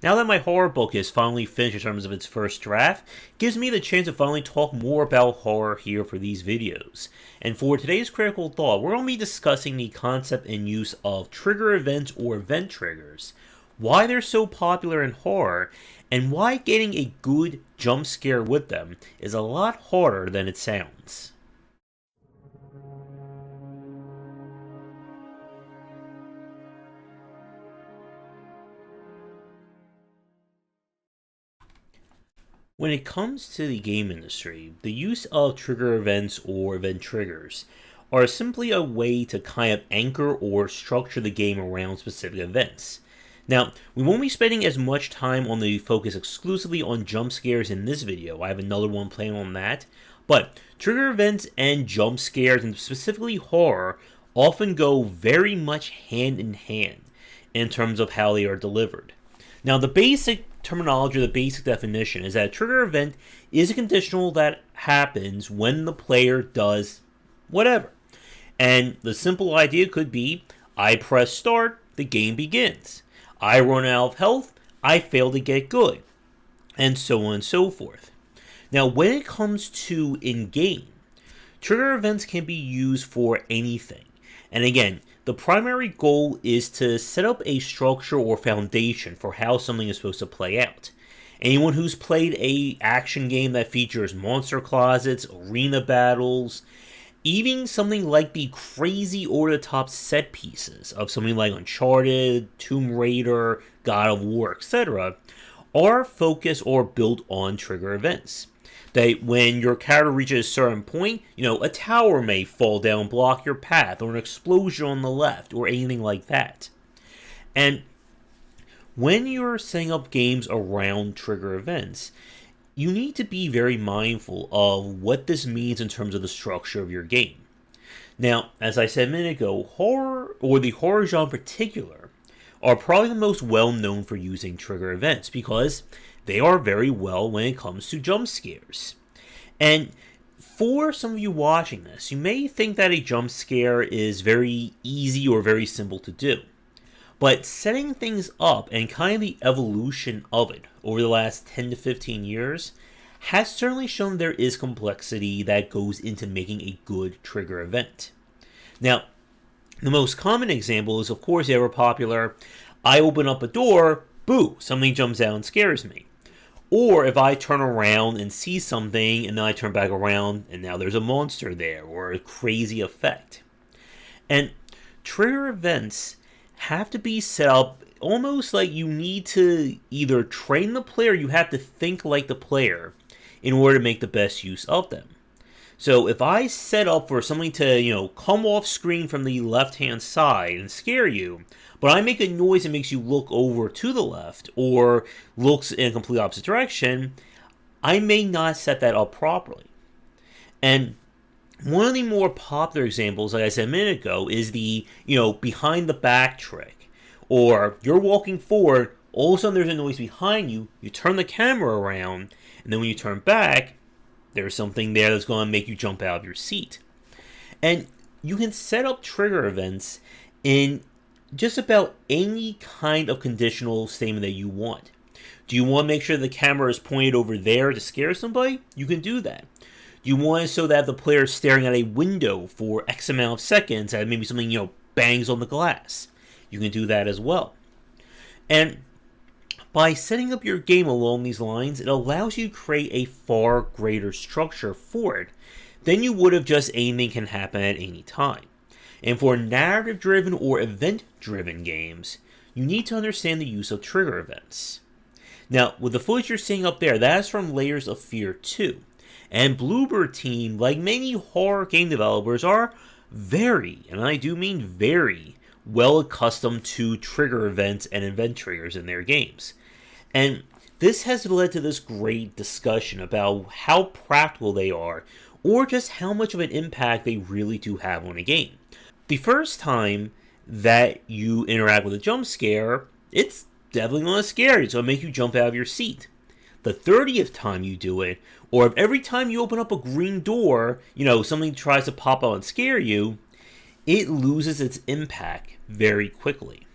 Now that my horror book is finally finished in terms of its first draft, it gives me the chance to finally talk more about horror here for these videos. And for today's critical thought, we're going to be discussing the concept and use of trigger events or event triggers, why they're so popular in horror, and why getting a good jump scare with them is a lot harder than it sounds. When it comes to the game industry, the use of trigger events or event triggers are simply a way to kind of anchor or structure the game around specific events. Now, we won't be spending as much time on the focus exclusively on jump scares in this video. I have another one planned on that. But trigger events and jump scares, and specifically horror, often go very much hand in hand in terms of how they are delivered. Now, the basic terminology, the basic definition is that a trigger event is a conditional that happens when the player does whatever. And the simple idea could be, I press start, the game begins. I run out of health, I fail to get good. And so on and so forth. Now, when it comes to in-game, trigger events can be used for anything. And again, the primary goal is to set up a structure or foundation for how something is supposed to play out. Anyone who's played a action game that features monster closets, arena battles, even something like the crazy over-the-top set pieces of something like Uncharted, Tomb Raider, God of War, etc., are focused or built on trigger events. That when your character reaches a certain point, a tower may fall down and block your path, or an explosion on the left, or anything like that. And when you're setting up games around trigger events, you need to be very mindful of what this means in terms of the structure of your game. Now, as I said a minute ago, horror, or the horror genre in particular, are probably the most well known for using trigger events because they are very well when it comes to jump scares. And for some of you watching this, you may think that a jump scare is very easy or very simple to do. But setting things up and kind of the evolution of it over the last 10 to 15 years has certainly shown there is complexity that goes into making a good trigger event. Now, the most common example is, of course, the ever popular, I open up a door, boo, something jumps out and scares me. Or if I turn around and see something and then I turn back around and now there's a monster there or a crazy effect. And trigger events have to be set up almost like you need to either train the player or you have to think like the player in order to make the best use of them. So if I set up for something to, come off screen from the left-hand side and scare you, but I make a noise that makes you look over to the left or looks in a complete opposite direction, I may not set that up properly. And one of the more popular examples, like I said a minute ago, is the, behind the back trick. Or you're walking forward, all of a sudden there's a noise behind you, you turn the camera around, and then when you turn back, there's something there that's going to make you jump out of your seat. And you can set up trigger events in just about any kind of conditional statement that you want. Do you want to make sure the camera is pointed over there to scare somebody? You can do that. Do you want it so that the player is staring at a window for X amount of seconds and maybe something, bangs on the glass? You can do that as well. And by setting up your game along these lines, it allows you to create a far greater structure for it than you would have just anything can happen at any time. And for narrative-driven or event-driven games, you need to understand the use of trigger events. Now, with the footage you're seeing up there, that is from Layers of Fear 2. And Bloober Team, like many horror game developers, are very, and I do mean very, well accustomed to trigger events and event triggers in their games. And this has led to this great discussion about how practical they are, or just how much of an impact they really do have on a game. The first time that you interact with a jump scare, it's definitely going to scare you, so it'll make you jump out of your seat. The 30th time you do it, or if every time you open up a green door, something tries to pop out and scare you, it loses its impact very quickly.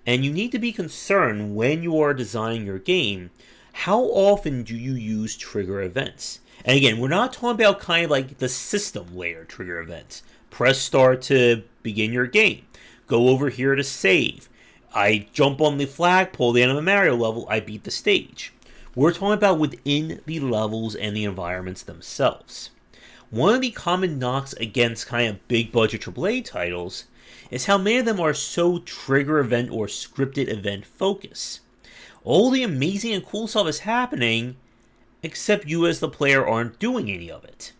And you need to be concerned when you are designing your game, how often do you use trigger events? And again, we're not talking about kind of like the system layer trigger events. Press start to begin your game. Go over here to save. I jump on the flagpole at the end of a Mario level, I beat the stage. We're talking about within the levels and the environments themselves. One of the common knocks against kind of big budget AAA titles is how many of them are so trigger event or scripted event focused. All the amazing and cool stuff is happening, except you as the player aren't doing any of it.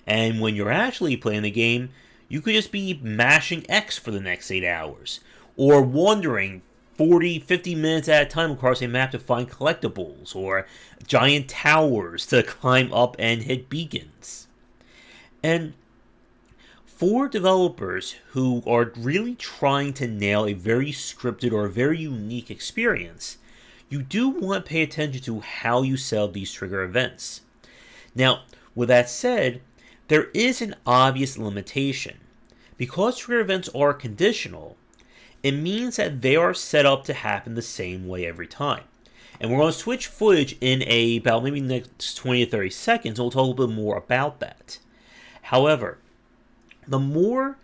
And when you're actually playing the game, you could just be mashing X for the next 8 hours, or wandering 40, 50 minutes at a time across a map to find collectibles, or giant towers to climb up and hit beacons. And for developers who are really trying to nail a very scripted or a very unique experience, you do want to pay attention to how you sell these trigger events. Now, with that said, there is an obvious limitation. Because trigger events are conditional, it means that they are set up to happen the same way every time. And we're going to switch footage in about maybe the next 20 to 30 seconds, and we'll talk a little bit more about that. However, the more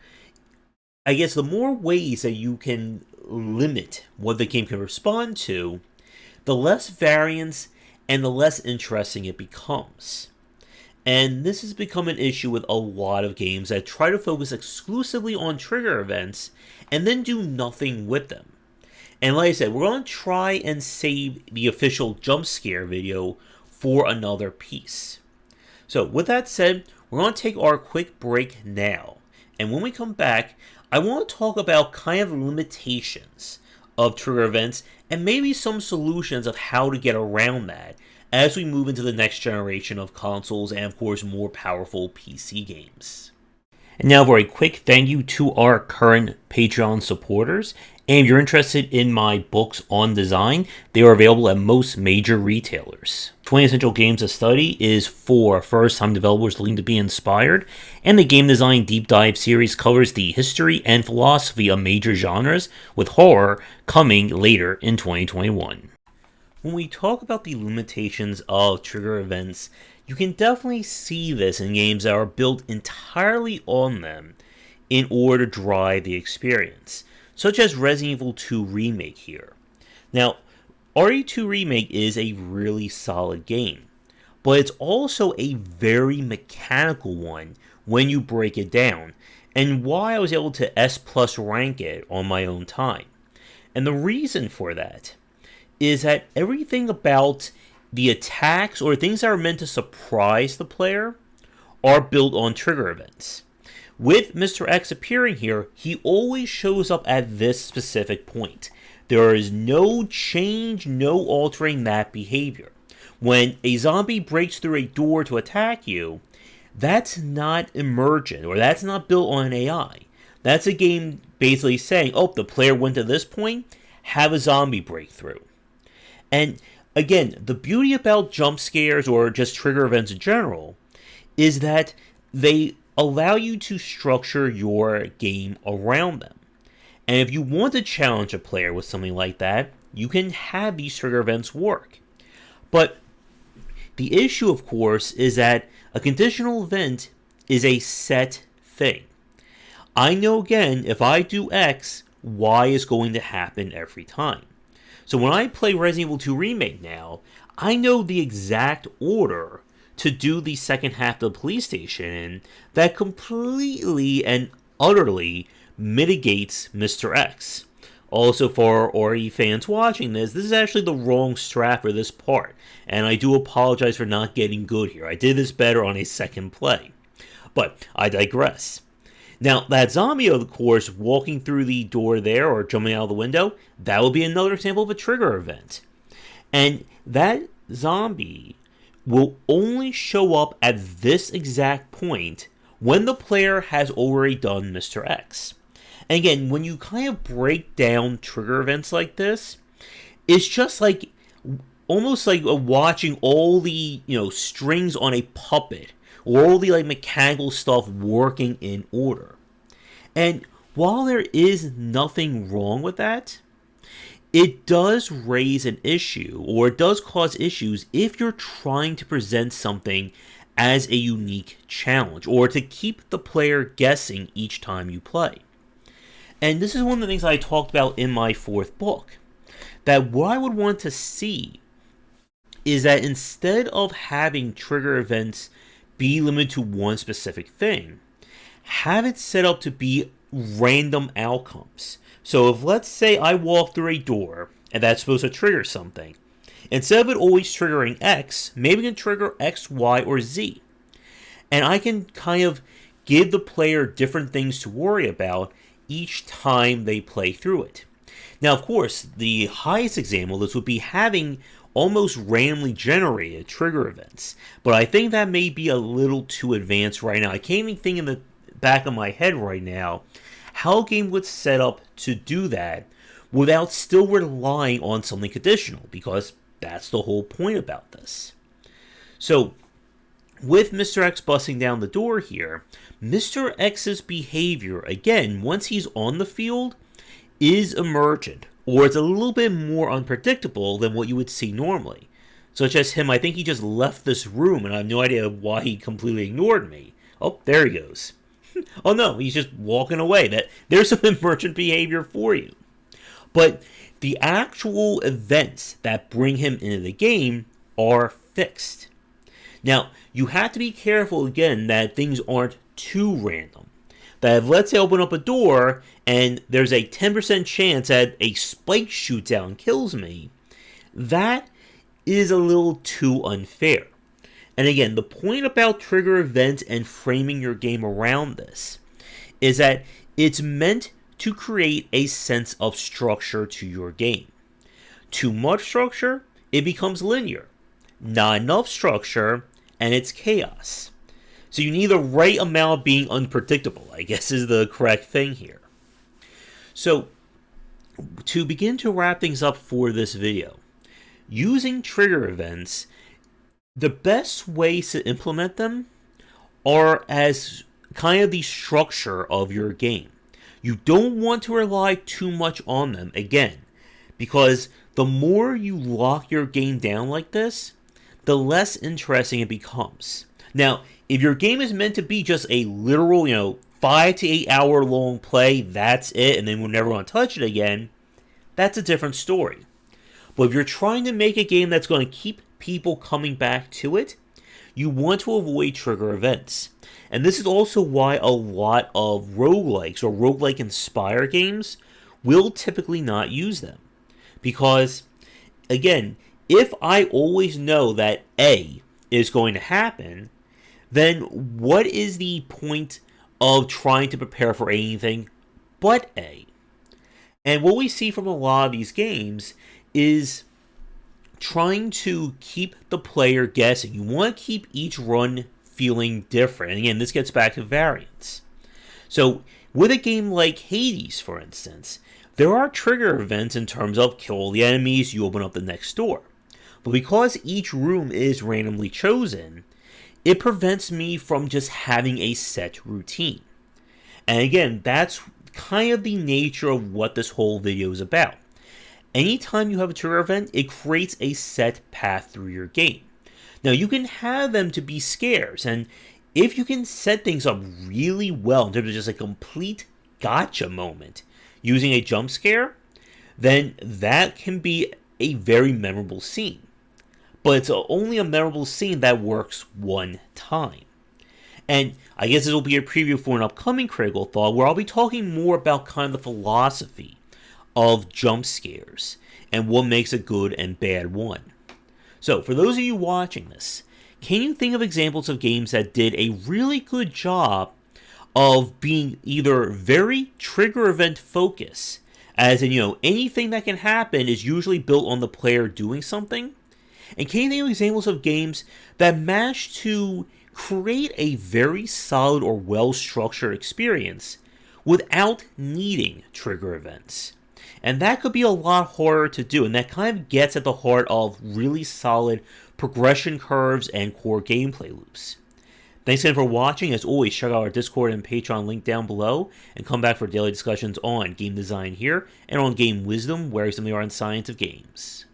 ways that you can limit what the game can respond to, the less variance and the less interesting it becomes. And this has become an issue with a lot of games that try to focus exclusively on trigger events and then do nothing with them. And like I said, we're going to try and save the official jump scare video for another piece. So with that said, we're going to take our quick break now. And when we come back, I want to talk about kind of limitations of trigger events and maybe some solutions of how to get around that as we move into the next generation of consoles and, of course, more powerful PC games. And now for a quick thank you to our current Patreon supporters. And if you're interested in my books on design, they are available at most major retailers. 20 Essential Games to Study is for first-time developers looking to be inspired, and the Game Design Deep Dive series covers the history and philosophy of major genres, with horror coming later in 2021. When we talk about the limitations of trigger events, you can definitely see this in games that are built entirely on them in order to drive the experience, such as Resident Evil 2 Remake here. Now, RE2 Remake is a really solid game, but it's also a very mechanical one when you break it down, and why I was able to S+ rank it on my own time. And the reason for that is that everything about the attacks or things that are meant to surprise the player are built on trigger events. With Mr. X appearing here, he always shows up at this specific point. There is no change, no altering that behavior. When a zombie breaks through a door to attack you, that's not emergent, or that's not built on an AI. That's a game basically saying, oh, the player went to this point, have a zombie breakthrough. And again, the beauty about jump scares or just trigger events in general is that they allow you to structure your game around them. And if you want to challenge a player with something like that, you can have these trigger events work. But the issue, of course, is that a conditional event is a set thing. I know, again, if I do X, Y is going to happen every time. So when I play Resident Evil 2 Remake now, I know the exact order to do the second half of the police station in that completely and utterly mitigates Mr. X. Also, for RE fans watching this is actually the wrong strat for this part, and I do apologize for not getting good here. I did this better on a second play. But I digress. Now, that zombie, of course, walking through the door there or jumping out of the window, that would be another example of a trigger event. And that zombie will only show up at this exact point when the player has already done Mr. X. And again, when you kind of break down trigger events like this, it's just like almost like watching all the strings on a puppet, or all the mechanical stuff working in order. And while there is nothing wrong with that, it does raise an issue, or it does cause issues if you're trying to present something as a unique challenge, or to keep the player guessing each time you play. And this is one of the things I talked about in my fourth book, that what I would want to see is that instead of having trigger events be limited to one specific thing, have it set up to be random outcomes. So if, let's say, I walk through a door and that's supposed to trigger something, instead of it always triggering X, maybe it can trigger X, Y, or Z. And I can kind of give the player different things to worry about each time they play through it. Now, of course, the highest example of this would be having almost randomly generated trigger events. But I think that may be a little too advanced right now. I can't even think in the back of my head right now how a game would set up to do that without still relying on something conditional, because that's the whole point about this. So, with Mr. X busting down the door here, Mr. X's behavior, again, once he's on the field, is emergent, or it's a little bit more unpredictable than what you would see normally. Such as him, I think he just left this room, and I have no idea why he completely ignored me. Oh, there he goes. Oh no, he's just walking away. There's some emergent behavior for you. But the actual events that bring him into the game are fixed. Now, you have to be careful, again, that things aren't too random. That if, let's say, I open up a door and there's a 10% chance that a spike shoots out and kills me, that is a little too unfair. And again, the point about trigger events and framing your game around this is that it's meant to create a sense of structure to your game. Too much structure, it becomes linear. Not enough structure, and it's chaos. So you need the right amount of being unpredictable, I guess is the correct thing here. So, to begin to wrap things up for this video, using trigger events, the best ways to implement them are as kind of the structure of your game. You don't want to rely too much on them, again, because the more you lock your game down like this, the less interesting it becomes. Now, if your game is meant to be just a literal, 5 to 8 hour long play, that's it, and then we'll never want to touch it again, that's a different story. But if you're trying to make a game that's going to keep people coming back to it, you want to avoid trigger events. And this is also why a lot of roguelikes or roguelike inspired games will typically not use them. Because, again, if I always know that A is going to happen, then what is the point of trying to prepare for anything but A? And what we see from a lot of these games is trying to keep the player guessing. You want to keep each run feeling different. And again, this gets back to variance. So, with a game like Hades, for instance, there are trigger events in terms of kill all the enemies, you open up the next door. But because each room is randomly chosen, it prevents me from just having a set routine. And again, that's kind of the nature of what this whole video is about. Anytime you have a trigger event, it creates a set path through your game. Now, you can have them to be scares, and if you can set things up really well in terms of just a complete gotcha moment using a jump scare, then that can be a very memorable scene. But it's only a memorable scene that works one time. And I guess this will be a preview for an upcoming Critical Thought where I'll be talking more about kind of the philosophy of jump scares and what makes a good and bad one. So, for those of you watching this, can you think of examples of games that did a really good job of being either very trigger event focused, as in, anything that can happen is usually built on the player doing something? And can you think of examples of games that managed to create a very solid or well-structured experience without needing trigger events? And that could be a lot harder to do, and that kind of gets at the heart of really solid progression curves and core gameplay loops. Thanks again for watching. As always, check out our Discord and Patreon link down below, and come back for daily discussions on game design here, and on game wisdom, where we are in science of games.